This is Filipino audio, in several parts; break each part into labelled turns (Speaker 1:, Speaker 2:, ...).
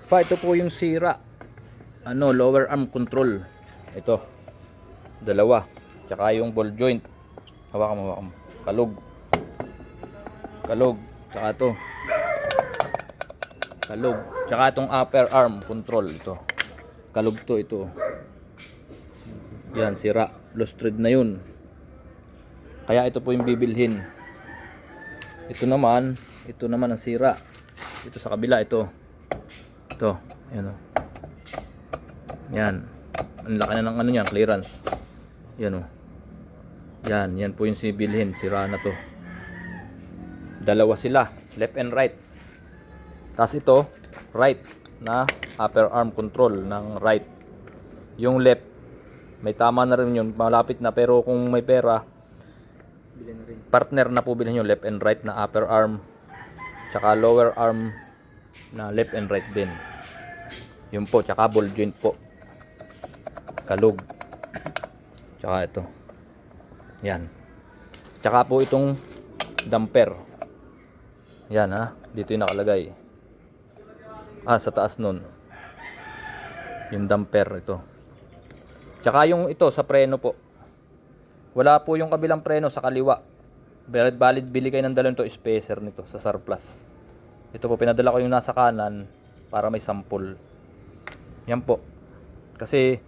Speaker 1: Ito po yung sira. Lower arm control. Ito. Dalawa. Tsaka yung ball joint. Hawakan mo. Kalog. Tsaka ito. Kalog. Tsaka itong upper arm control. Ito. Kalog to ito. Yan, sira. Lost thread na yun. Kaya ito po yung bibilhin. Ito naman ang sira. Ito sa kabila, ito. Ito, ayan o. Yan. Ang laki na ng ano niya, clearance. Yan o. Yan po yung sibilhin. Sira na to. Dalawa sila, left and right. Tapos ito, right na upper arm control ng right. Yung left, may tama na rin yun, malapit na. Pero kung may pera, partner na po bilhin yung left and right na upper arm. Tsaka lower arm na left and right din. Yun po, tsaka ball joint po. Kalog. Tsaka ito. Yan. Tsaka po itong damper. Yan ha. Dito yung nakalagay. Sa taas nun. Yung damper ito. Tsaka yung ito sa preno po. Wala po yung kabilang preno sa kaliwa. Valid bili kayo ng dalawang to spacer nito sa surplus. Ito po, pinadala ko yung nasa kanan para may sample. Yan po. Kasi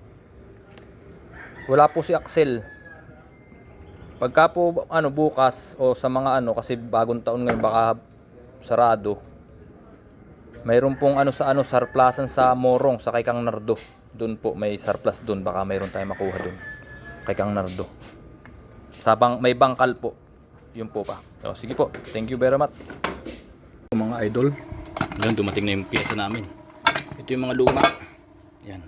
Speaker 1: wala po si Axel. Pagka po bukas o sa mga kasi bagong taon ngayon baka sarado. Mayroon pong surplusan sa Morong sa kay Kang Nardo. Doon po may surplus doon, baka mayroon tayong makuha doon kay Kang Nardo. May bangkal po. Yun po pa. So, sige po. Thank you very much. Mga idol, yan, dumating na yung piyesa namin. Ito yung mga luma. Yan.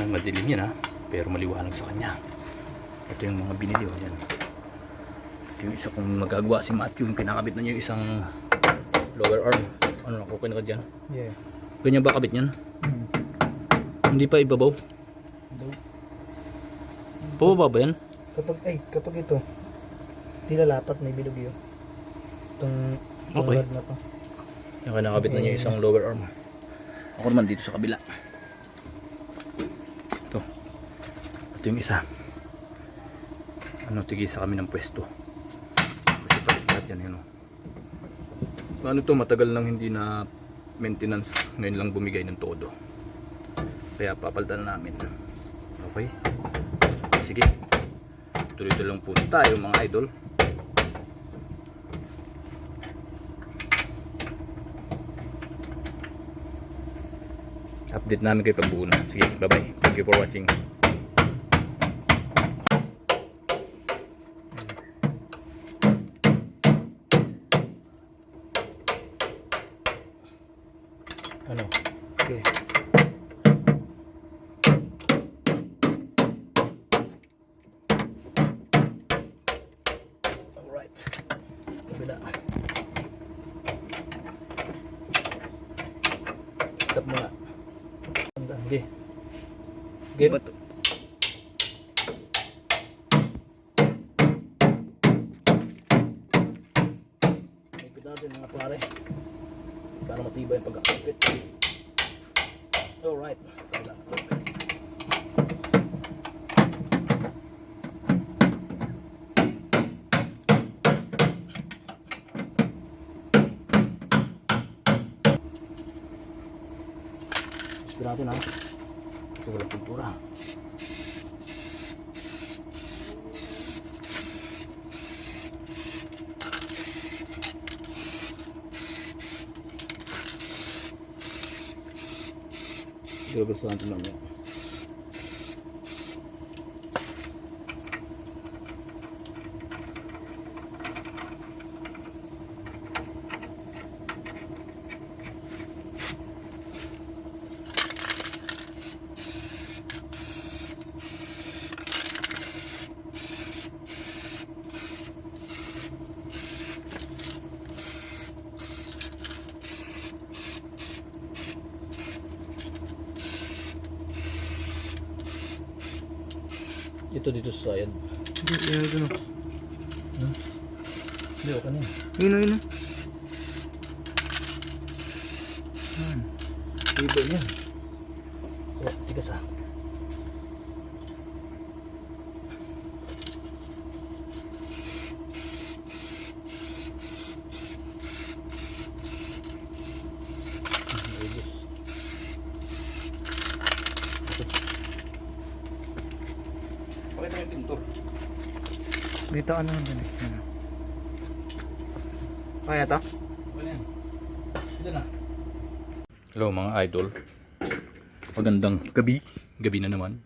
Speaker 1: Madilim yan ha, pero maliwanag sa kanya. Ito yung mga binili. Yan. Ito yung isa kong magagawa si Matthew. Yung pinakabit na niya yung isang lower arm. Nakukuha na ka dyan?
Speaker 2: Yeah.
Speaker 1: Ganyan ba kabit yan? Hindi pa ibabaw? Pababa ba yan?
Speaker 2: Kapag ito dilalapat, may bilog yun. Itong
Speaker 1: Okay.
Speaker 2: rod na to.
Speaker 1: Yung kinakabit na niya isang lower arm. Ako naman dito sa kabila. Ito yung isa. Tigisa kami ng pwesto. Kasi palit yan. To, matagal nang hindi na maintenance. Ngayon lang bumigay ng todo. Kaya papalitan na namin. Okay. Sige. Tuloy-tuloy lang po tayo mga idol. Update namin kayo pagbuo na. Sige, bye bye. Thank you for watching. Okay. Alright. Kabila. Stop muna. Okay. Okay. Bato. Ikot natin mga pare. Para matibay ang pagkakapit. Alright. Gusto natin ha. Kasi walang pintura. Gusto natin lang yan. Ito dito sa side.
Speaker 2: Yan ito no.
Speaker 1: Hindi, okay na yun.
Speaker 2: Yun.
Speaker 1: Tibay yan. Oh, tigas ah. Pakita mo yung pintor.
Speaker 2: Dito ano naman eh. Ano. Kaya to?
Speaker 1: Wala yan. Ito na. Hello mga idol. Magandang gabi. Gabi na naman.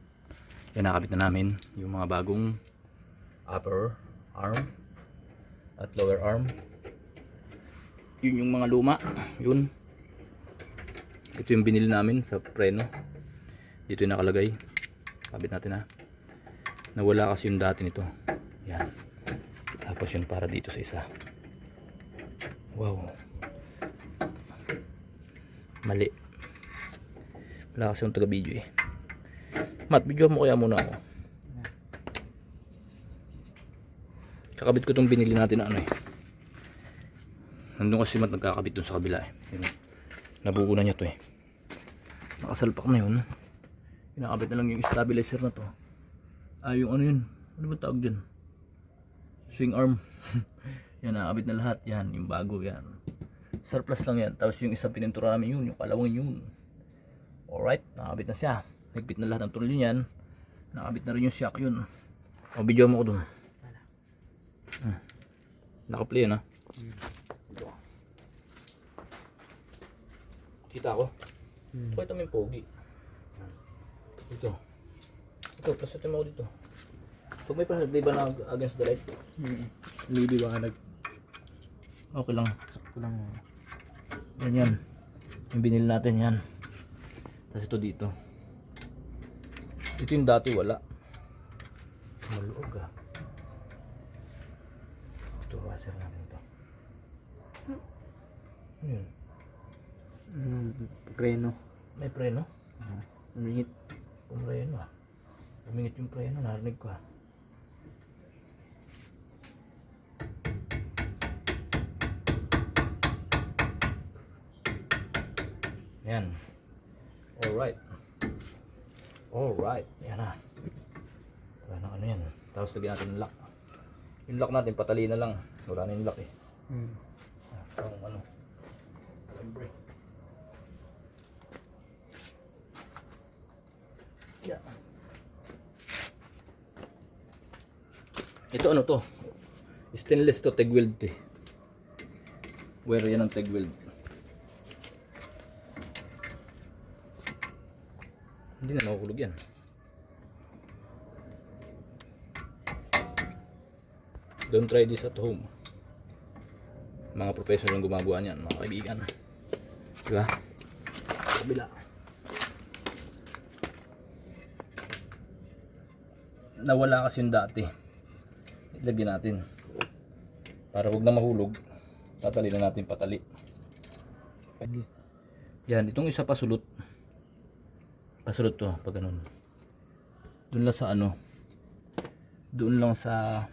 Speaker 1: Yan, nakabit na namin yung mga bagong upper arm at lower arm. Yun yung mga luma. Yun. Ito yung binili namin sa preno. Dito yung nakalagay. Kabit natin ha. Nawala kasi yung dati nito. Yan. Tapos yun para dito sa isa. Wow. Mali. Wala kasi yung taga video eh. Mat, video mo kaya muna ako. Kakabit ko itong binili natin na ano eh. Nandun kasi Mat nagkakabit dun sa kabila eh. Yun. Nabuo na niya to eh. Nakasalpak na yun. Kinakabit na lang yung stabilizer na to. Ah, yung ano yun. Ano ba tawag dyan? Swing arm. Yan, nakakabit na lahat. Yan, yung bago yan. Surplus lang yan. Tapos yung isang pinintura namin yun. Yung kalawang yun. Alright, nakakabit na siya. Nagpit na lahat ng tunnel yan. Nakakabit na rin yung shock yun. O, video mo ko dun. Nakaplay yun ha. Ito. Kita ko. Pakita mo yung pogi. Ito. Ito, pasatin mo ko dito. Pag may pasat, di ba na against the light?
Speaker 2: Lady ba nag...
Speaker 1: Okay lang.
Speaker 2: Kulang.
Speaker 1: Yan yan. Yung binili natin yan. Tapos ito dito. Ito yung dati wala. Maluog ah. Ito washer natin ito. Ano yun?
Speaker 2: Preno.
Speaker 1: May preno?
Speaker 2: Umingit.
Speaker 1: Preno ah. Umingit yung preno. Narinig ko ah. Yan. Alright. Alright. Yan na. Ano yan. Tapos lagyan natin ng lock. Yung lock natin patali na lang. Wala na yung lock eh. Parang ano. Alambre. Yan. Ito ano to? Stainless to, TIG weld eh. Wire yan ng TIG weld. Hindi na mahuhulog yan. Don't try this at home. Mga professional yung gumagawa niyan, mga kaibigan. Diba? Kabila. Nawala kasi yung dati. Ilagyan natin. Para huwag na mahulog, tatali na natin patali. Yan, itong isa pasulot. Pasulot to pag ganun. Doon lang sa ano. Doon lang sa...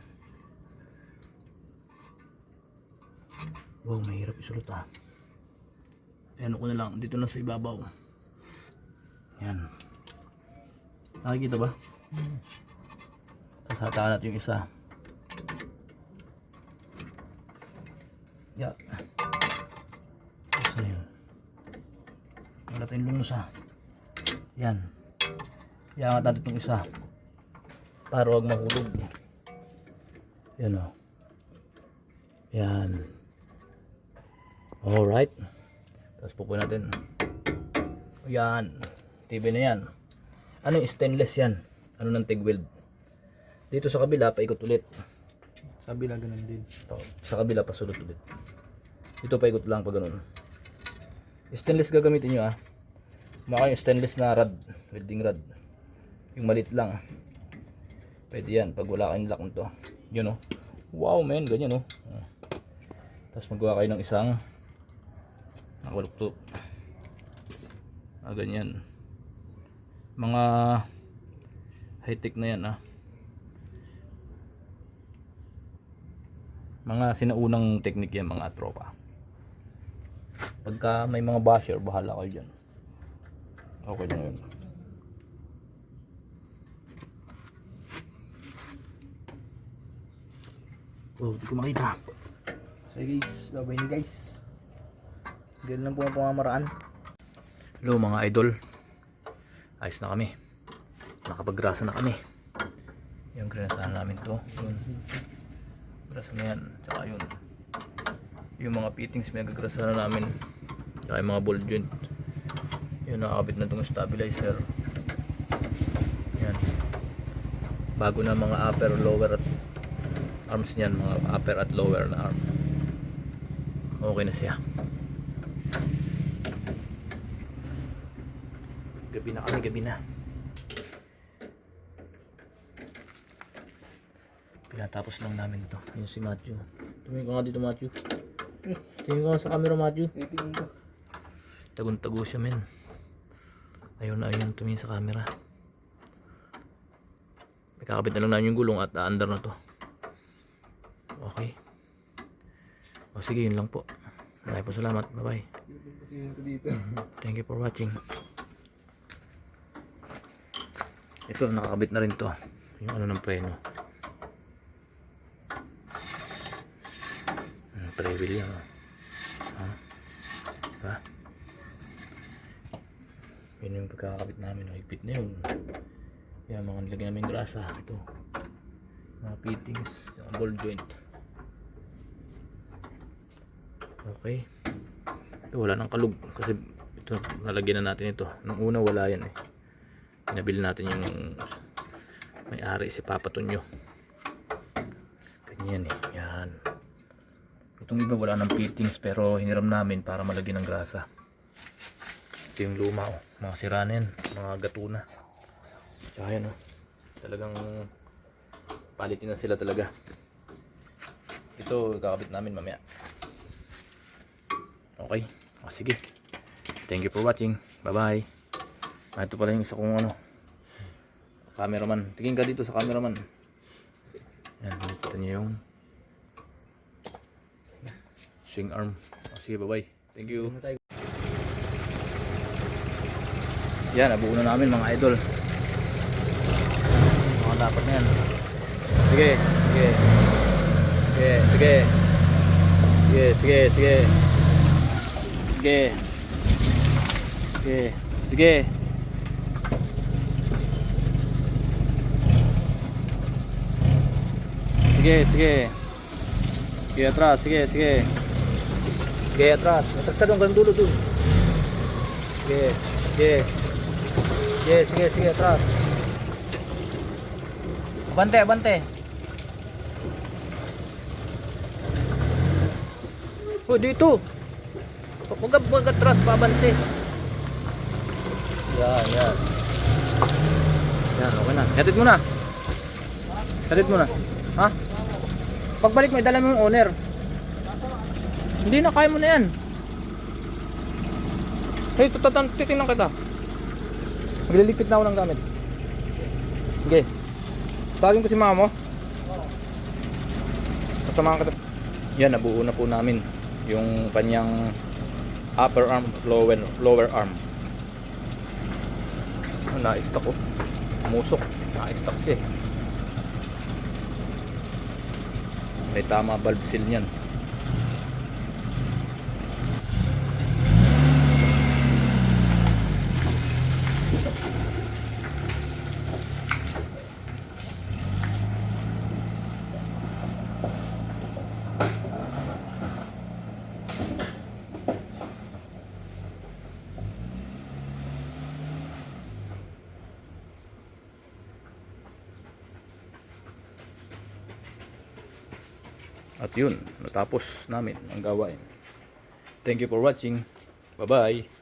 Speaker 1: Wow, mahirap isulot ah. Ayan ko na lang. Dito lang sa ibabaw. Yan. Nakikita ba? Tapos hatakan natin yung isa. Yan. Saan yun? Wala tayong lunos ah. Yan. Iangat natin itong isa. Para huwag mahulog. Yan o. Yan. Alright. Tapos pupuin natin. Yan. Tibay na yan. Ano yung stainless yan? Ano ng TIG weld? Dito sa kabila, paikot ulit.
Speaker 2: Sa kabila ganun din.
Speaker 1: Sa kabila, pasulot ulit. Dito paikot lang pag ganun. Stainless gagamitin nyo ah. Maka yung stainless na rod, welding rod. Yung maliit lang. Pwede yan pag wala kayong lock nito. Yun o. Wow man, ganyan o. Tapos magawa kayo ng isang nakulukto. Ganyan. Mga high tech na yan ah. Mga sinaunang technique yan mga tropa. Pagka may mga basher, bahala kayo dyan. Okay na yun.
Speaker 2: Oh, di ko makita. So guys, babay na guys. Ganun lang po ang pamamaraan.
Speaker 1: Hello mga idol. Ayos na kami. Nakapaggrasa na kami. Yung grinasahan namin to. Yun. Grasa na yan. Tsaka yun. Yung mga fittings may gagrasa na namin. Tsaka yung mga ball joint. Yun, nakakabit na itong stabilizer. Yan. Bago na mga upper, lower at arms niyan. Mga upper at lower na arm. Okay na siya. Gabi na kami, gabi na. Pinatapos lang namin to. Yung si Matthew. Tumingin ka nga dito, Matthew. Tingin ka nga sa camera, Matthew.
Speaker 2: Tingin ko.
Speaker 1: Tagun-tago siya, men. Ayaw na ayaw tumingin sa camera. May kakabit na lang namin yung gulong at under na to. Okay. O sige, yun lang po. Maraming po salamat. Bye-bye. Thank you for watching. Ito, nakakabit na rin to. Yung ano ng preno. Pre-wheel yan. Ha? Diba? Yun yung pagkakabit namin. Higpit na yun. Yan, mga nilagyan namin grasa. Ito. Mga fittings. Yung ball joint. Okay. Ito, wala nang kalug. Kasi ito, nalagyan na natin ito. Nung una, wala yan eh. Pinabili natin yung may-ari si Papa Tonyo. Ganyan eh. Yan. Itong iba wala ng fittings pero hiniram namin para malagyan ng grasa. Ito yung luma oh. Mga sira na yan. Mga gatuna. Tsaka yan oh. Talagang palitin na sila talaga. Ito kakabit namin mamaya. Okay. O sige. Thank you for watching. Bye bye. Ito pala yung isa kong ano, cameraman. Tingin ka dito sa cameraman. Yan, nakita niyo yung swing arm. Sige, bye bye. Thank you. Yan, nabuo na namin mga idol. Mga dapat na yan. Sige, sige. Sige, sige. Sige, sige, sige. Sige. Sige, sige. Sige, sige. Sige, atras. Sige, sige. Sige, atras. Matrasta doon, ganun dulo doon. Sige, sige. Sige, sige, sige, atras. Abante, abante. Oh, dito. Huwag atras, pabante. Yan, yan. Yan, okay na. Hatid mo na. Hatid mo na. Ha? Pagbalik mo, idala mo yung owner. Hindi na, kaya mo na yan. Hey, titingnan kita. Magliligpit na ako ng gamit. Okay. Tawagin ko si mama mo. Kasamahan kita. Yan, nabuo na po namin yung kanyang upper arm, lower arm. Na-stock ko. Musok. Na-stock siya eh. May tama valve seal niyan. At yun, natapos namin ang gawain. Thank you for watching. Bye bye.